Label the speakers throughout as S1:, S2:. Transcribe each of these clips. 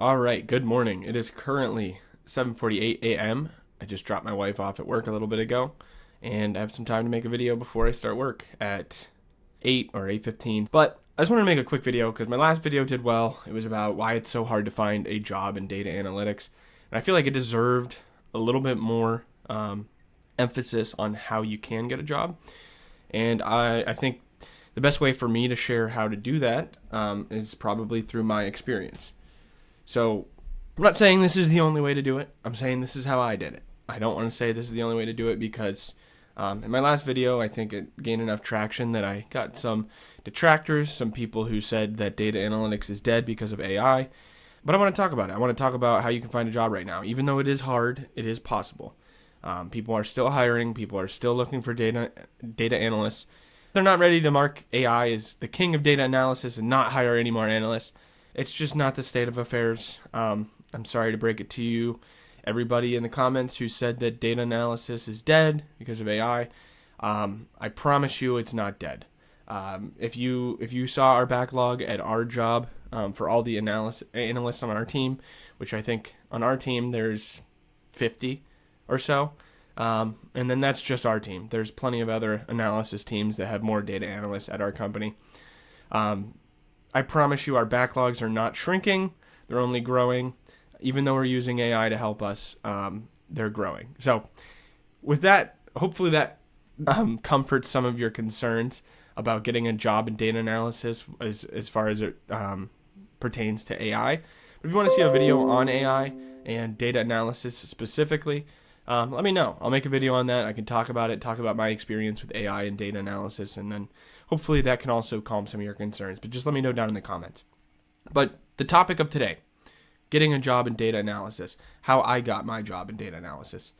S1: All right, good morning. It is currently 7:48 a.m. I just dropped my wife off at work a little bit ago, and I have some time to make a video before I start work at 8 or 8:15. But I just wanted to make a quick video because my last video did well. It was about why it's so hard to find a job in data analytics, and I feel like it deserved a little bit more emphasis on how you can get a job. And I think the best way for me to share how to do that is probably through my experience. So I'm not saying this is the only way to do it. I'm saying this is how I did it. I don't want to say this is the only way to do it because in my last video, I think it gained enough traction that I got some detractors, some people who said that data analytics is dead because of AI. But I want to talk about it. I want to talk about how you can find a job right now. Even though it is hard, it is possible. People are still hiring. People are still looking for data analysts. They're not ready to mark AI as the king of data analysis and not hire any more analysts. It's just not the state of affairs. I'm sorry to break it to you, everybody in the comments who said that data analysis is dead because of AI. I promise you it's not dead. If you saw our backlog at our job for all the analysts on our team, which I think on our team there's 50 or so, and then that's just our team. There's plenty of other analysis teams that have more data analysts at our company. I promise you our backlogs are not shrinking. They're only growing. Even though we're using AI to help us, they're growing. So with that, hopefully that comforts some of your concerns about getting a job in data analysis as far as it pertains to AI. But if you want to see a video on AI and data analysis specifically, let me know. I'll make a video on that. I can talk about it, talk about my experience with AI and data analysis, and then hopefully that can also calm some of your concerns. But just let me know down in the comments. But the topic of today, getting a job in data analysis, how I got my job in data analysis.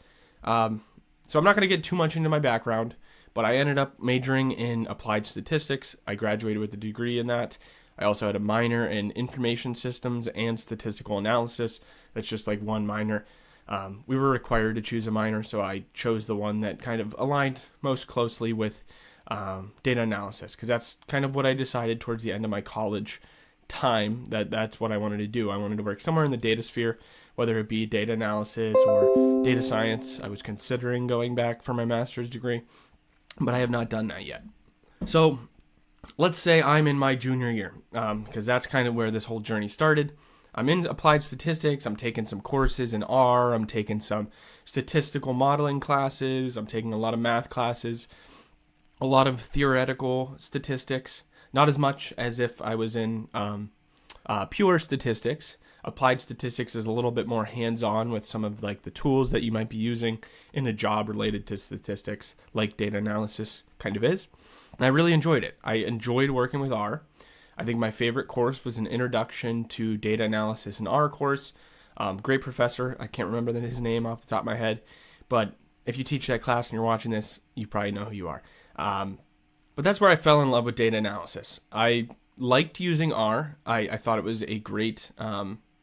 S1: So I'm not going to get too much into my background, but I ended up majoring in applied statistics. I graduated with a degree in that. I also had a minor in information systems and statistical analysis. That's just like one minor. We were required to choose a minor, so I chose the one that kind of aligned most closely with data analysis, because that's kind of what I decided towards the end of my college time, that's what I wanted to do. I wanted to work somewhere in the data sphere, whether it be data analysis or data science. I was considering going back for my master's degree, but I have not done that yet. So let's say I'm in my junior year, because that's kind of where this whole journey started. I'm in applied statistics. I'm taking some courses in R. I'm taking some statistical modeling classes. I'm taking a lot of math classes, a lot of theoretical statistics. Not as much as if I was in pure statistics. Applied statistics is a little bit more hands-on with some of like the tools that you might be using in a job related to statistics, like data analysis kind of is. And I really enjoyed it. I enjoyed working with R. I think my favorite course was an Introduction to Data Analysis in R course. Great professor. I can't remember his name off the top of my head, but if you teach that class and you're watching this, you probably know who you are. But that's where I fell in love with data analysis. I liked using R. I thought it was a great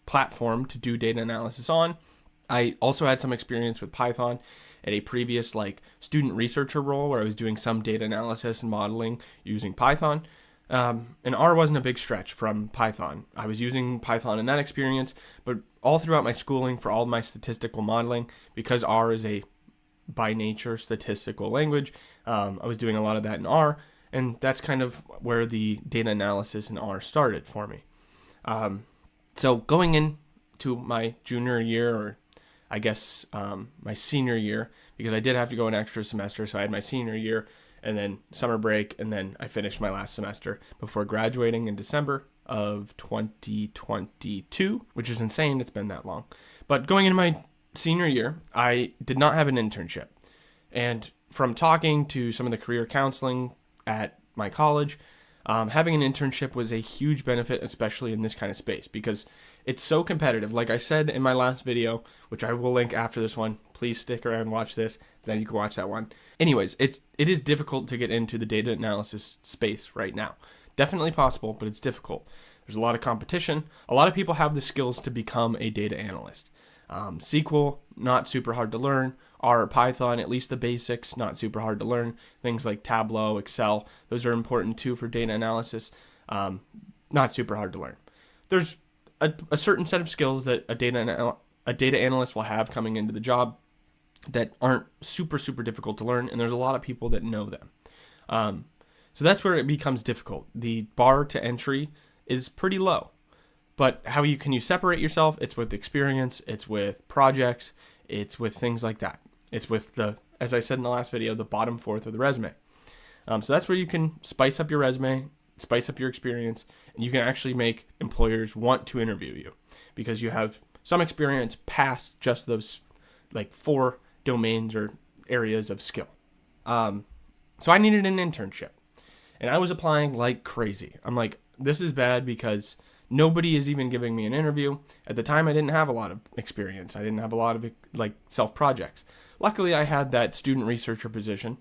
S1: platform to do data analysis on. I also had some experience with Python at a previous student researcher role where I was doing some data analysis and modeling using Python. And R wasn't a big stretch from Python. I was using Python in that experience, but all throughout my schooling for all of my statistical modeling, because R is a by nature statistical language, I was doing a lot of that in R, and that's kind of where the data analysis in R started for me. So going into my junior year, or I guess my senior year, because I did have to go an extra semester, so I had my senior year and then summer break, and then I finished my last semester before graduating in December of 2022, which is insane. It's been that long. But going into my senior year, I did not have an internship. And from talking to some of the career counseling at my college, having an internship was a huge benefit, especially in this kind of space, because it's so competitive. Like I said in my last video, which I will link after this one, please stick around and watch this, then you can watch that one. Anyways, it is difficult to get into the data analysis space right now. Definitely possible, but it's difficult. There's a lot of competition. A lot of people have the skills to become a data analyst. SQL, not super hard to learn. R or Python, at least the basics, not super hard to learn. Things like Tableau, Excel, those are important too for data analysis. Not super hard to learn. There's a certain set of skills that a data analyst will have coming into the job that aren't super, super difficult to learn, and there's a lot of people that know them. So that's where it becomes difficult. The bar to entry is pretty low. But can you separate yourself? It's with experience, it's with projects, it's with things like that. It's with as I said in the last video, the bottom fourth of the resume. So that's where you can spice up your resume, spice up your experience, and you can actually make employers want to interview you because you have some experience past just those like 4 domains or areas of skill. So I needed an internship, and I was applying like crazy. I'm like, this is bad because nobody is even giving me an interview. At the time, I didn't have a lot of experience. I didn't have a lot of like self-projects. Luckily, I had that student researcher position,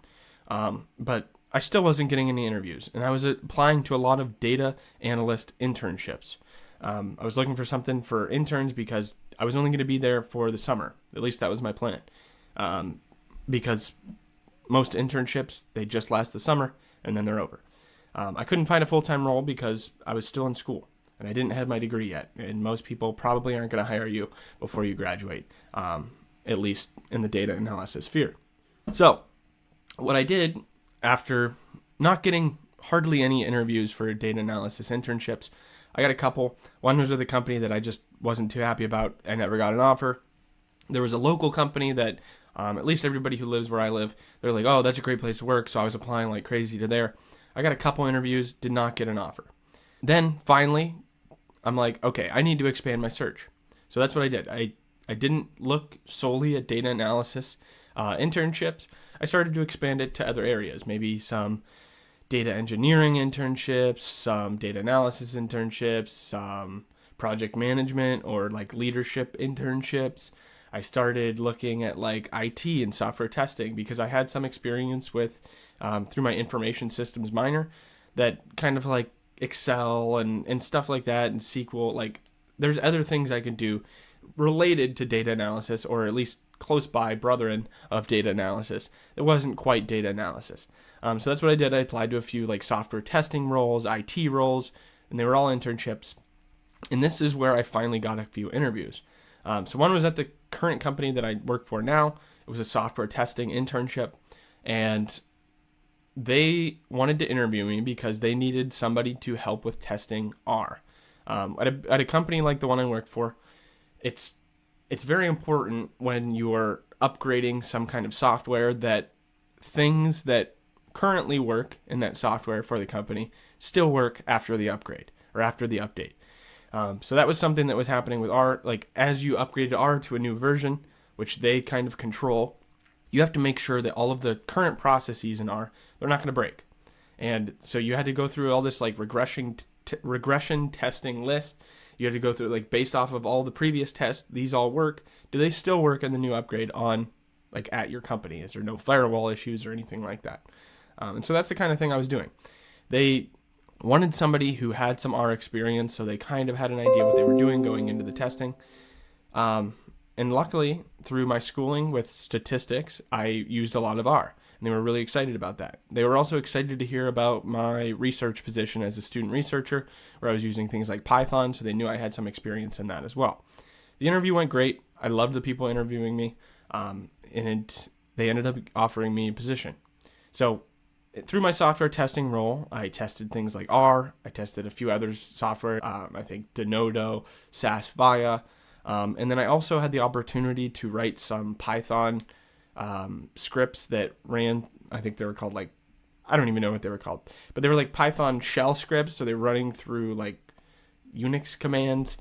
S1: but I still wasn't getting any interviews, and I was applying to a lot of data analyst internships. I was looking for something for interns because I was only going to be there for the summer. At least that was my plan. Because most internships, they just last the summer, and then they're over. I couldn't find a full-time role because I was still in school, and I didn't have my degree yet. And most people probably aren't going to hire you before you graduate, at least in the data analysis sphere. So what I did after not getting hardly any interviews for data analysis internships, I got a couple. One was with a company that I just wasn't too happy about. I never got an offer. There was a local company that at least everybody who lives where I live, they're like, oh, that's a great place to work. So I was applying like crazy to there. I got a couple interviews, did not get an offer. Then finally, I'm like, okay, I need to expand my search. So that's what I did. I didn't look solely at data analysis internships. I started to expand it to other areas, maybe some data engineering internships, some data analysis internships, some project management or like leadership internships. I started looking at like IT and software testing because I had some experience with, through my information systems minor, that kind of like Excel and stuff like that and SQL. Like there's other things I could do related to data analysis, or at least close by brethren of data analysis. It wasn't quite data analysis. So that's what I did. I applied to a few like software testing roles, IT roles, and they were all internships. And this is where I finally got a few interviews. So one was at the current company that I work for now. It was a software testing internship, and they wanted to interview me because they needed somebody to help with testing R. At a company like the one I work for, it's very important when you are upgrading some kind of software that things that currently work in that software for the company still work after the upgrade or after the update. So that was something that was happening with R. Like as you upgraded R to a new version, which they kind of control, you have to make sure that all of the current processes in R, they're not going to break. And so you had to go through all this like regression testing list. You had to go through like based off of all the previous tests, these all work. Do they still work in the new upgrade on like at your company? Is there no firewall issues or anything like that? And so that's the kind of thing I was doing. They wanted somebody who had some R experience, so they kind of had an idea what they were doing going into the testing. And luckily, through my schooling with statistics, I used a lot of R, and they were really excited about that. They were also excited to hear about my research position as a student researcher, where I was using things like Python, so they knew I had some experience in that as well. The interview went great. I loved the people interviewing me, and they ended up offering me a position. So through my software testing role, I tested things like R. I tested a few other software, I think Denodo, SAS Via. And then I also had the opportunity to write some Python scripts that ran, I think they were called like, I don't even know what they were called, but they were like Python shell scripts. So they were running through like Unix commands.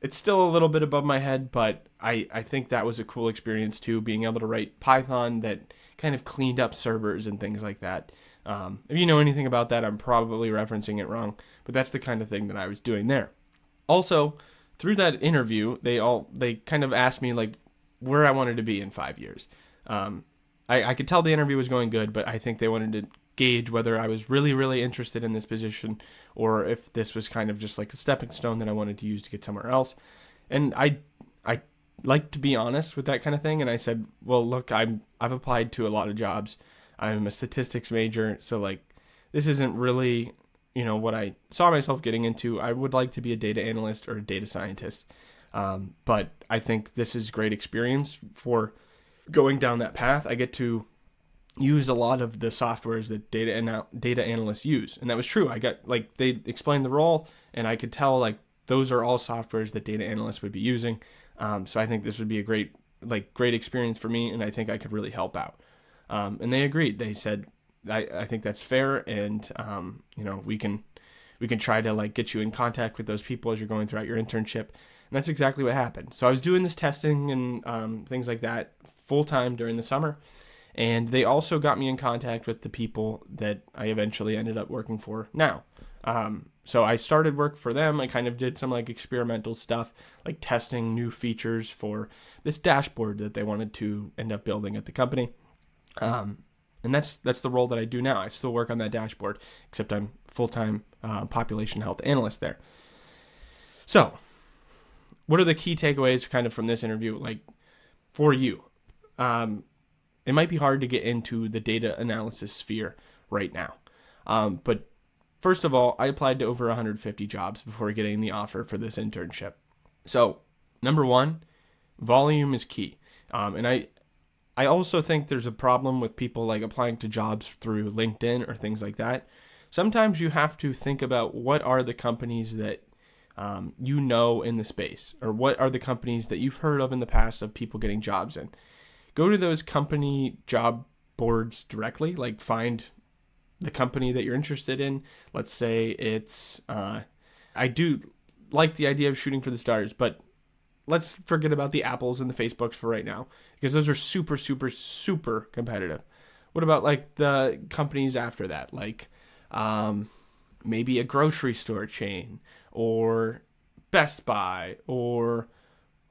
S1: It's still a little bit above my head, but I think that was a cool experience too, being able to write Python that kind of cleaned up servers and things like that. If you know anything about that, I'm probably referencing it wrong, but that's the kind of thing that I was doing there. Also, through that interview, they kind of asked me like where I wanted to be in 5 years. I could tell the interview was going good, but I think they wanted to gauge whether I was really, really interested in this position or if this was kind of just like a stepping stone that I wanted to use to get somewhere else. And I like to be honest with that kind of thing. And I said, well, look, I've applied to a lot of jobs. I'm a statistics major, so like this isn't really what I saw myself getting into. I would like to be a data analyst or a data scientist. But I think this is great experience for going down that path. I get to use a lot of the softwares that data analysts use. And that was true. I got, they explained the role, and I could tell, those are all softwares that data analysts would be using. So I think this would be a great experience for me, and I think I could really help out. And they agreed. They said, I think that's fair, and we can try to get you in contact with those people as you're going throughout your internship. And that's exactly what happened. So I was doing this testing and things like that full time during the summer, and they also got me in contact with the people that I eventually ended up working for now. So I started work for them. I kind of did some experimental stuff, like testing new features for this dashboard that they wanted to end up building at the company. And that's the role that I do now. I still work on that dashboard, except I'm full-time population health analyst there. So what are the key takeaways kind of from this interview, for you? It might be hard to get into the data analysis sphere right now. But first of all, I applied to over 150 jobs before getting the offer for this internship. So number one, volume is key. And I also think there's a problem with people applying to jobs through LinkedIn or things like that. Sometimes you have to think about what are the companies that in the space, or what are the companies that you've heard of in the past of people getting jobs in. Go to those company job boards directly, find the company that you're interested in. Let's say it's, I do like the idea of shooting for the stars, but let's forget about the Apples and the Facebooks for right now, because those are super, super, super competitive. What about the companies after that? Maybe a grocery store chain, or Best Buy, or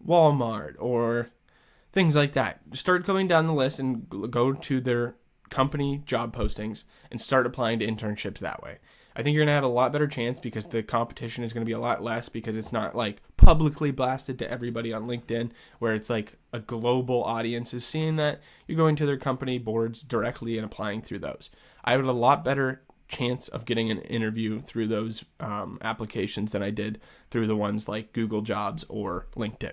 S1: Walmart, or things like that. Start going down the list and go to their company job postings and start applying to internships that way. I think you're going to have a lot better chance, because the competition is going to be a lot less, because it's not publicly blasted to everybody on LinkedIn, where it's a global audience is seeing that. You're going to their company boards directly and applying through those. I had a lot better chance of getting an interview through those applications than I did through the ones like Google Jobs or LinkedIn.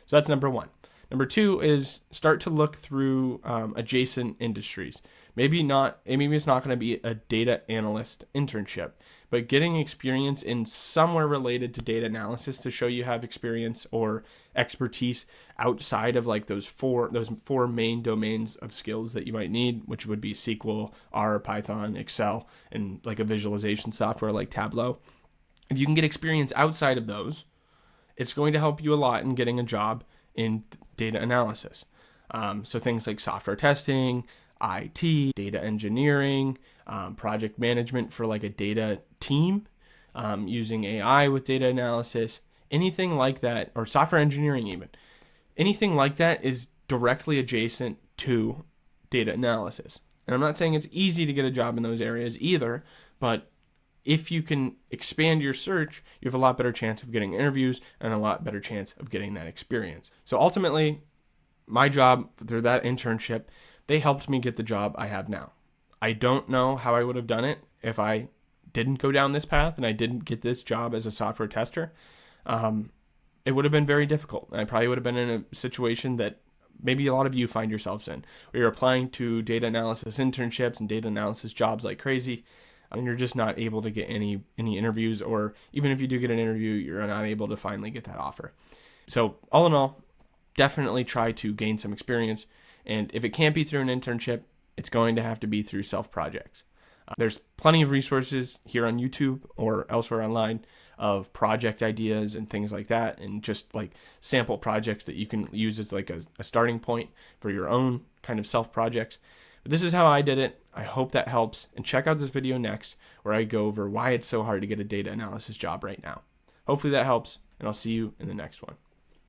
S1: So that's number one. Number two is start to look through adjacent industries. Maybe it's not going to be a data analyst internship, but getting experience in somewhere related to data analysis to show you have experience or expertise outside of those four main domains of skills that you might need, which would be SQL, R, Python, Excel, and a visualization software like Tableau. If you can get experience outside of those, it's going to help you a lot in getting a job in data analysis. So things like software testing, IT, data engineering, project management for a data team, using AI with data analysis, anything like that, or software engineering even. Anything like that is directly adjacent to data analysis. And I'm not saying it's easy to get a job in those areas either, but if you can expand your search, you have a lot better chance of getting interviews and a lot better chance of getting that experience. So ultimately, my job through that internship, they helped me get the job I have now. I don't know how I would have done it if I didn't go down this path and I didn't get this job as a software tester. It would have been very difficult. I probably would have been in a situation that maybe a lot of you find yourselves in, where you're applying to data analysis internships and data analysis jobs like crazy, and you're just not able to get any interviews, or even if you do get an interview, you're not able to finally get that offer. So all in all, definitely try to gain some experience. And if it can't be through an internship, it's going to have to be through self-projects. There's plenty of resources here on YouTube or elsewhere online of project ideas and things like that, and just sample projects that you can use as a starting point for your own kind of self-projects. But this is how I did it. I hope that helps. And check out this video next, where I go over why it's so hard to get a data analysis job right now. Hopefully that helps, and I'll see you in the next one.